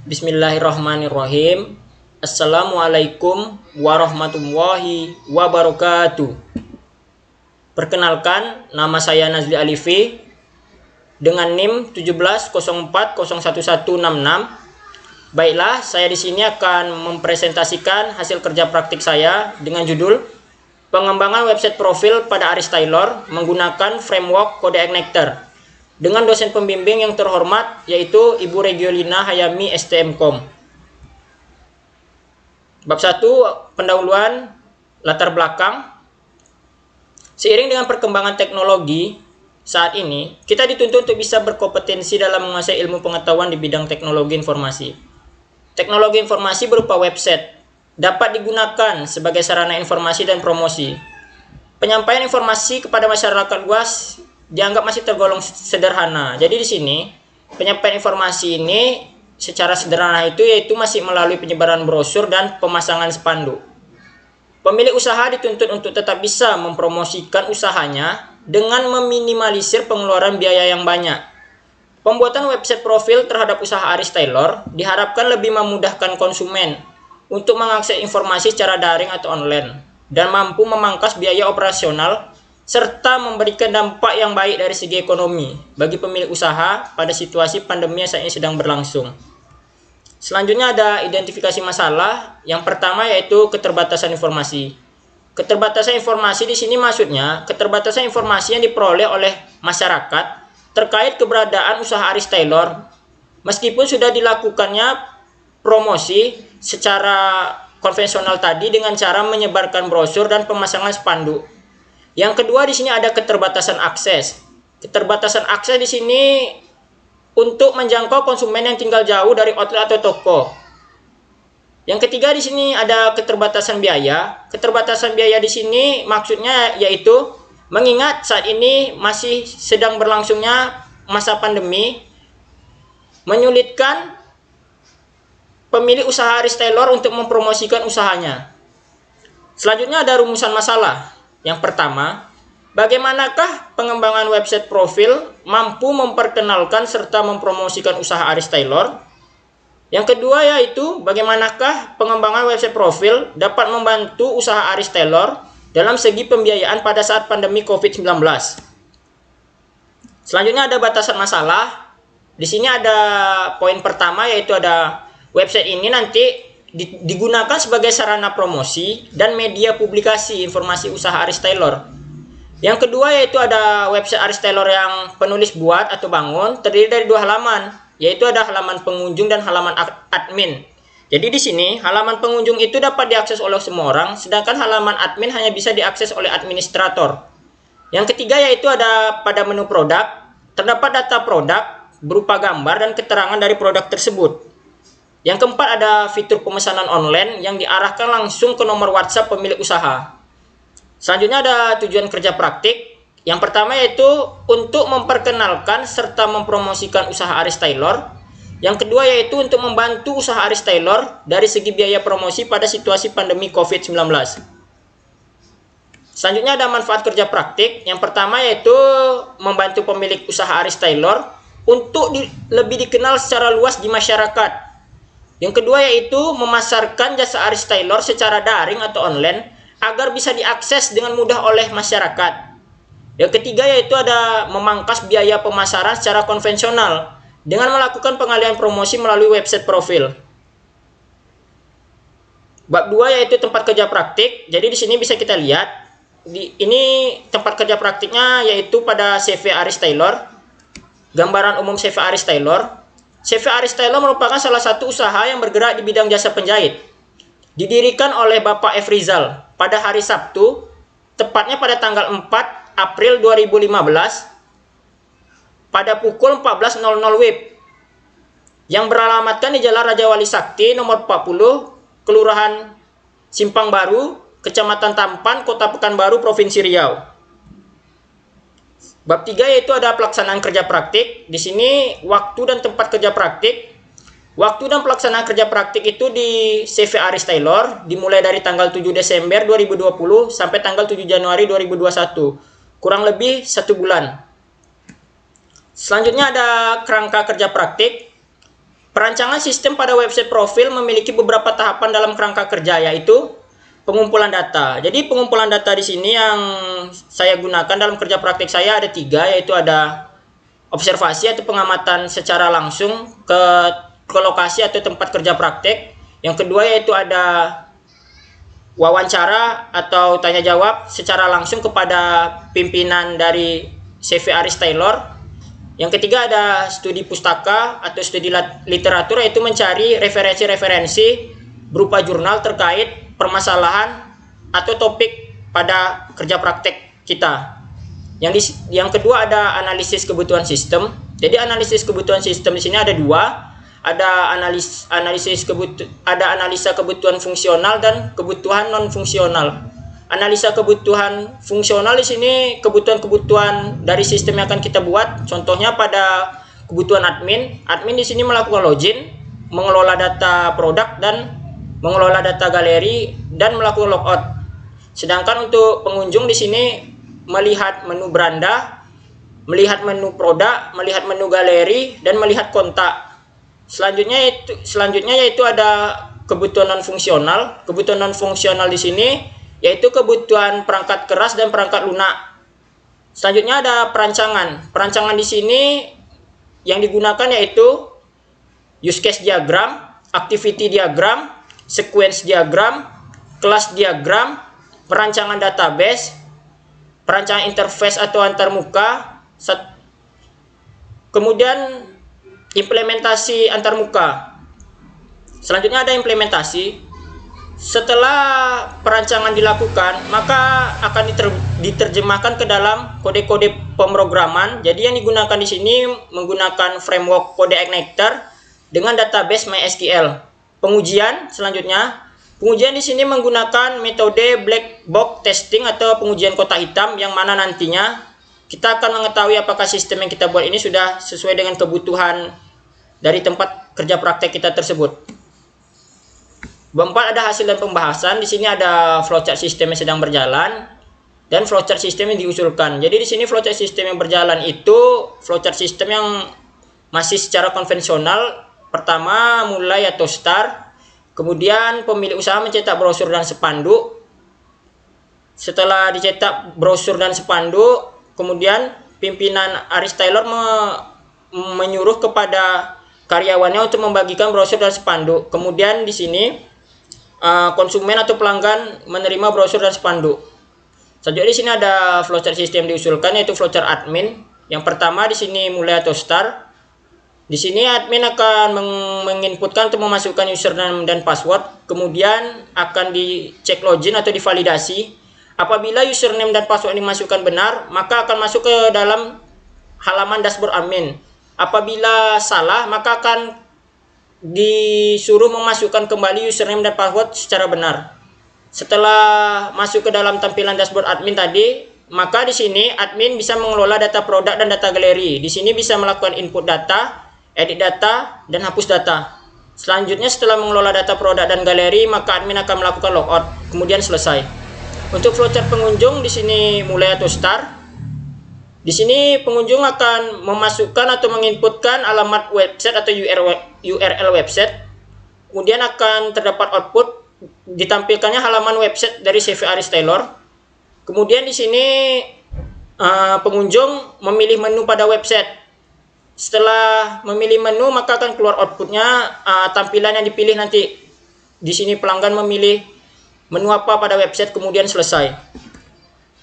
Bismillahirrahmanirrahim. Assalamualaikum warahmatullahi wabarakatuh. Perkenalkan, nama saya Nazli Alifi dengan NIM 1704011166. Baiklah, saya di sini akan mempresentasikan hasil kerja praktik saya dengan judul pengembangan website profil pada Aris Taylor menggunakan framework kode Igniter dengan dosen pembimbing yang terhormat yaitu Ibu Regiolina Hayami STMkom. Bab 1, pendahuluan latar belakang. Seiring dengan perkembangan teknologi saat ini, kita dituntut untuk bisa berkompetensi dalam menguasai ilmu pengetahuan di bidang teknologi informasi. Teknologi informasi berupa website dapat digunakan sebagai sarana informasi dan promosi. Penyampaian informasi kepada masyarakat luas dianggap masih tergolong sederhana. Jadi di sini penyampaian informasi ini secara sederhana itu yaitu masih melalui penyebaran brosur dan pemasangan spanduk. Pemilik usaha dituntut untuk tetap bisa mempromosikan usahanya dengan meminimalisir pengeluaran biaya yang banyak. Pembuatan website profil terhadap usaha Aris Taylor diharapkan lebih memudahkan konsumen untuk mengakses informasi secara daring atau online dan mampu memangkas biaya operasional serta memberikan dampak yang baik dari segi ekonomi bagi pemilik usaha pada situasi pandemi yang saat ini sedang berlangsung. Selanjutnya ada identifikasi masalah. Yang pertama yaitu keterbatasan informasi. Keterbatasan informasi di sini maksudnya keterbatasan informasi yang diperoleh oleh masyarakat terkait keberadaan usaha Aris Taylor meskipun sudah dilakukannya promosi secara konvensional tadi dengan cara menyebarkan brosur dan pemasangan spanduk. Yang kedua di sini ada keterbatasan akses. Keterbatasan akses di sini untuk menjangkau konsumen yang tinggal jauh dari outlet atau toko. Yang ketiga di sini ada keterbatasan biaya. Keterbatasan biaya di sini maksudnya yaitu mengingat saat ini masih sedang berlangsungnya masa pandemi, menyulitkan pemilik usaha Aris Taylor untuk mempromosikan usahanya. Selanjutnya ada rumusan masalah. Yang pertama, bagaimanakah pengembangan website profil mampu memperkenalkan serta mempromosikan usaha Aris Taylor? Yang kedua yaitu bagaimanakah pengembangan website profil dapat membantu usaha Aris Taylor dalam segi pembiayaan pada saat pandemi COVID-19. Selanjutnya ada batasan masalah. Di sini ada poin pertama yaitu ada website ini nanti digunakan sebagai sarana promosi dan media publikasi informasi usaha Aris Taylor. Yang kedua yaitu ada website Aris Taylor yang penulis buat atau bangun terdiri dari 2 halaman, yaitu ada halaman pengunjung dan halaman admin. Jadi di sini halaman pengunjung itu dapat diakses oleh semua orang, sedangkan halaman admin hanya bisa diakses oleh administrator. Yang ketiga yaitu ada pada menu produk, terdapat data produk berupa gambar dan keterangan dari produk tersebut. Yang keempat ada fitur pemesanan online yang diarahkan langsung ke nomor WhatsApp pemilik usaha. Selanjutnya ada tujuan kerja praktik. Yang pertama yaitu untuk memperkenalkan serta mempromosikan usaha Aris Taylor. Yang kedua yaitu untuk membantu usaha Aris Taylor dari segi biaya promosi pada situasi pandemi COVID-19. Selanjutnya ada manfaat kerja praktik. Yang pertama yaitu membantu pemilik usaha Aris Taylor untuk lebih dikenal secara luas di masyarakat. Yang kedua yaitu memasarkan jasa Aris Taylor secara daring atau online agar bisa diakses dengan mudah oleh masyarakat. Yang ketiga yaitu ada memangkas biaya pemasaran secara konvensional dengan melakukan pengalihan promosi melalui website profil. Bab 2 yaitu tempat kerja praktik. Jadi di sini bisa kita lihat ini tempat kerja praktiknya yaitu pada CV Aris Taylor. Gambaran umum CV Aris Taylor. CV Aris Taylor merupakan salah satu usaha yang bergerak di bidang jasa penjahit. Didirikan oleh Bapak F. Rizal pada hari Sabtu, tepatnya pada tanggal 4 April 2015, pada pukul 14.00 WIB, yang beralamatkan di Jalan Raja Wali Sakti nomor 40, Kelurahan Simpang Baru, Kecamatan Tampan, Kota Pekanbaru, Provinsi Riau. Bab 3 yaitu ada pelaksanaan kerja praktik. Di sini waktu dan tempat kerja praktik. Waktu dan pelaksanaan kerja praktik itu di CV Aris Taylor dimulai dari tanggal 7 Desember 2020 sampai tanggal 7 Januari 2021. Kurang lebih 1 bulan. Selanjutnya ada kerangka kerja praktik. Perancangan sistem pada website profil memiliki beberapa tahapan dalam kerangka kerja, yaitu pengumpulan data. Jadi pengumpulan data di sini yang saya gunakan dalam kerja praktik saya ada 3, yaitu ada observasi atau pengamatan secara langsung ke lokasi atau tempat kerja praktek. Yang kedua yaitu ada wawancara atau tanya jawab secara langsung kepada pimpinan dari CV Aris Taylor. Yang ketiga ada studi pustaka atau studi literatur, yaitu mencari referensi-referensi berupa jurnal terkait permasalahan atau topik pada kerja praktek kita. Yang kedua ada analisis kebutuhan sistem. Jadi analisis kebutuhan sistem di sini ada 2. Ada analisa kebutuhan fungsional dan kebutuhan non fungsional. Analisa kebutuhan fungsional di sini kebutuhan-kebutuhan dari sistem yang akan kita buat. Contohnya pada kebutuhan admin. Admin di sini melakukan login, mengelola data produk dan mengelola data galeri dan melakukan logout. Sedangkan untuk pengunjung di sini melihat menu beranda, melihat menu produk, melihat menu galeri dan melihat kontak. Selanjutnya yaitu ada kebutuhan non fungsional. Kebutuhan non fungsional di sini yaitu kebutuhan perangkat keras dan perangkat lunak. Selanjutnya ada perancangan. Perancangan di sini yang digunakan yaitu use case diagram, activity diagram, sequence diagram, class diagram, perancangan database, perancangan interface atau antarmuka, kemudian implementasi antarmuka. Selanjutnya ada implementasi. Setelah perancangan dilakukan, maka akan diterjemahkan ke dalam kode-kode pemrograman. Jadi yang digunakan di sini menggunakan framework kode igniter dengan database MySQL. Pengujian selanjutnya, pengujian di sini menggunakan metode black box testing atau pengujian kotak hitam, yang mana nantinya kita akan mengetahui apakah sistem yang kita buat ini sudah sesuai dengan kebutuhan dari tempat kerja praktek kita tersebut. Keempat ada hasil dan pembahasan. Di sini ada flowchart sistem yang sedang berjalan dan flowchart sistem yang diusulkan. Jadi di sini flowchart sistem yang berjalan itu flowchart sistem yang masih secara konvensional. Pertama mulai atau start, kemudian pemilik usaha mencetak brosur dan spanduk. Setelah dicetak brosur dan spanduk, kemudian pimpinan Aris Taylor menyuruh kepada karyawannya untuk membagikan brosur dan spanduk. Kemudian di sini konsumen atau pelanggan menerima brosur dan spanduk. Selanjutnya di sini ada flowchart sistem diusulkan, yaitu flowchart admin. Yang pertama di sini mulai atau start. Di sini admin akan menginputkan atau memasukkan username dan password, kemudian akan dicek login atau divalidasi. Apabila username dan password dimasukkan benar, maka akan masuk ke dalam halaman dashboard admin. Apabila salah, maka akan disuruh memasukkan kembali username dan password secara benar. Setelah masuk ke dalam tampilan dashboard admin tadi, maka di sini admin bisa mengelola data produk dan data galeri. Di sini bisa melakukan input data, edit data, dan hapus data. Selanjutnya setelah mengelola data produk dan galeri, maka admin akan melakukan logout, kemudian selesai. Untuk flowchart pengunjung di sini mulai atau start. Di sini pengunjung akan memasukkan atau menginputkan alamat website atau URL website. Kemudian akan terdapat output, ditampilkannya halaman website dari CV Aris Taylor. Kemudian di sini pengunjung memilih menu pada website. Setelah memilih menu, maka akan keluar outputnya, tampilan yang dipilih nanti. Di sini pelanggan memilih menu apa pada website, kemudian selesai.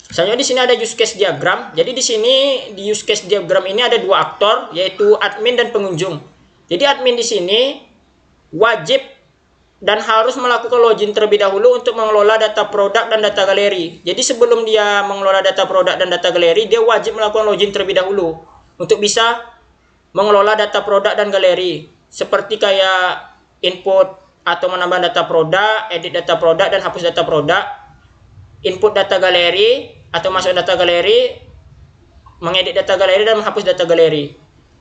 Selanjutnya di sini ada use case diagram. Jadi di sini di use case diagram ini ada 2 aktor, yaitu admin dan pengunjung. Jadi admin di sini wajib dan harus melakukan login terlebih dahulu untuk mengelola data produk dan data galeri. Jadi sebelum dia mengelola data produk dan data galeri, dia wajib melakukan login terlebih dahulu untuk bisa mengelola data produk dan galeri. Seperti kayak input atau menambah data produk, edit data produk, dan hapus data produk. Input data galeri atau masuk data galeri, mengedit data galeri dan menghapus data galeri.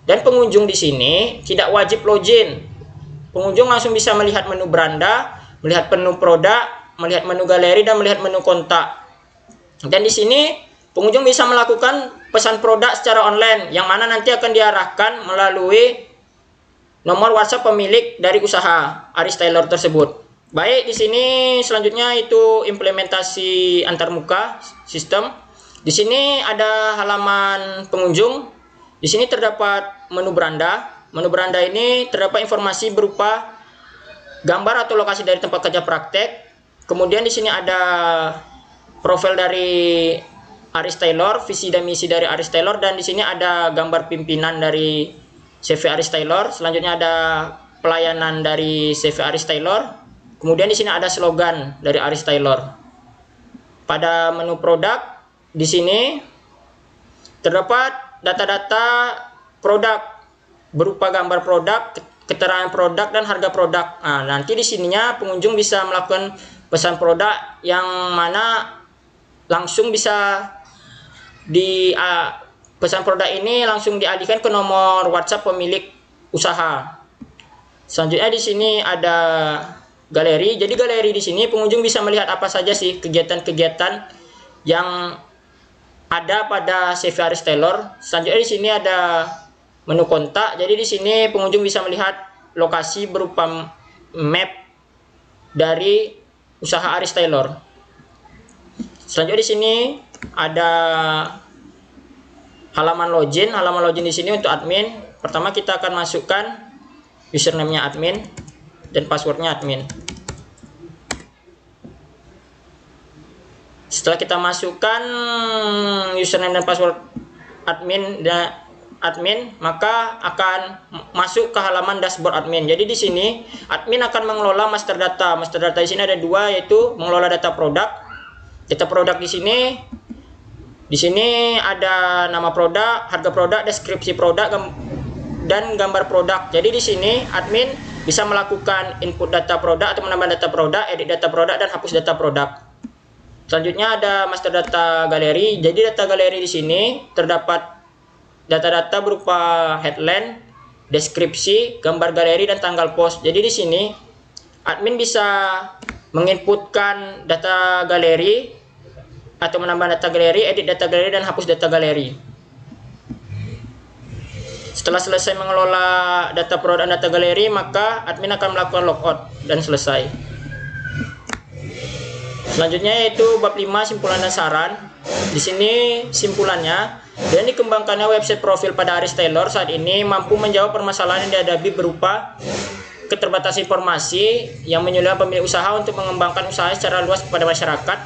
Dan pengunjung di sini tidak wajib login. Pengunjung langsung bisa melihat menu beranda, melihat menu produk, melihat menu galeri, dan melihat menu kontak. Dan di sini pengunjung bisa melakukan pesan produk secara online, yang mana nanti akan diarahkan melalui nomor WhatsApp pemilik dari usaha Aris Tailor tersebut. Baik, di sini selanjutnya itu implementasi antarmuka sistem. Di sini ada halaman pengunjung. Di sini terdapat menu beranda. Menu beranda ini terdapat informasi berupa gambar atau lokasi dari tempat kerja praktek. Kemudian di sini ada profil dari Aris Tailor, visi dan misi dari Aris Tailor, dan di sini ada gambar pimpinan dari CV Aris Tailor. Selanjutnya ada pelayanan dari CV Aris Tailor. Kemudian di sini ada slogan dari Aris Tailor. Pada menu produk di sini terdapat data-data produk berupa gambar produk, keterangan produk, dan harga produk. Nah, nanti di sininya pengunjung bisa melakukan pesan produk yang mana langsung bisa pesan produk ini langsung dialihkan ke nomor WhatsApp pemilik usaha. Selanjutnya di sini ada galeri. Jadi galeri di sini pengunjung bisa melihat apa saja sih kegiatan-kegiatan yang ada pada CV Aris Tailor. Selanjutnya di sini ada menu kontak. Jadi di sini pengunjung bisa melihat lokasi berupa map dari usaha Aris Tailor. Selanjutnya di sini ada halaman login. Halaman login di sini untuk admin. Pertama kita akan masukkan username-nya admin dan passwordnya admin. Setelah kita masukkan username dan password admin, maka akan masuk ke halaman dashboard admin. Jadi di sini admin akan mengelola master data. Master data di sini ada dua, yaitu mengelola data produk. Data produk di sini ada nama produk, harga produk, deskripsi produk, dan gambar produk. Jadi di sini admin bisa melakukan input data produk atau menambah data produk, edit data produk, dan hapus data produk. Selanjutnya ada master data galeri. Jadi data galeri di sini terdapat data-data berupa headline, deskripsi, gambar galeri, dan tanggal post. Jadi di sini admin bisa menginputkan data galeri atau menambah data galeri, edit data galeri, dan hapus data galeri. Setelah selesai mengelola data produk dan data galeri, maka admin akan melakukan logout dan selesai. Selanjutnya yaitu bab 5 simpulan dan saran. Di sini simpulannya, dan dikembangkannya website profil pada Aris Tailor saat ini mampu menjawab permasalahan yang dihadapi berupa keterbatasan informasi yang menyulitkan pemilik usaha untuk mengembangkan usaha secara luas kepada masyarakat.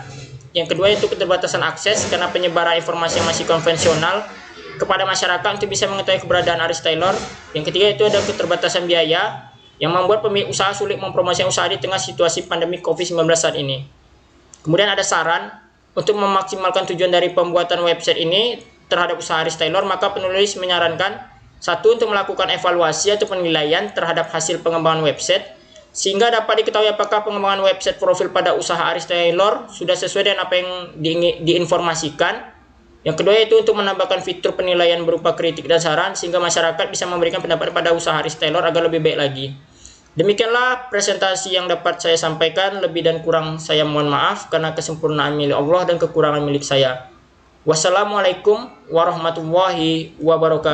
Yang kedua yaitu keterbatasan akses karena penyebaran informasi yang masih konvensional kepada masyarakat untuk bisa mengetahui keberadaan Aris Tailor. Yang ketiga itu ada keterbatasan biaya yang membuat pemilik usaha sulit mempromosikan usaha di tengah situasi pandemi COVID-19 saat ini. Kemudian ada saran untuk memaksimalkan tujuan dari pembuatan website ini terhadap usaha Aris Tailor, maka penulis menyarankan satu, untuk melakukan evaluasi atau penilaian terhadap hasil pengembangan website sehingga dapat diketahui apakah pengembangan website profil pada usaha Aris Tailor sudah sesuai dengan apa yang diinformasikan. Yang kedua yaitu untuk menambahkan fitur penilaian berupa kritik dan saran sehingga masyarakat bisa memberikan pendapat pada usaha Aris Tailor agar lebih baik lagi. Demikianlah presentasi yang dapat saya sampaikan. Lebih dan kurang saya mohon maaf karena kesempurnaan milik Allah dan kekurangan milik saya. Wassalamualaikum warahmatullahi wabarakatuh.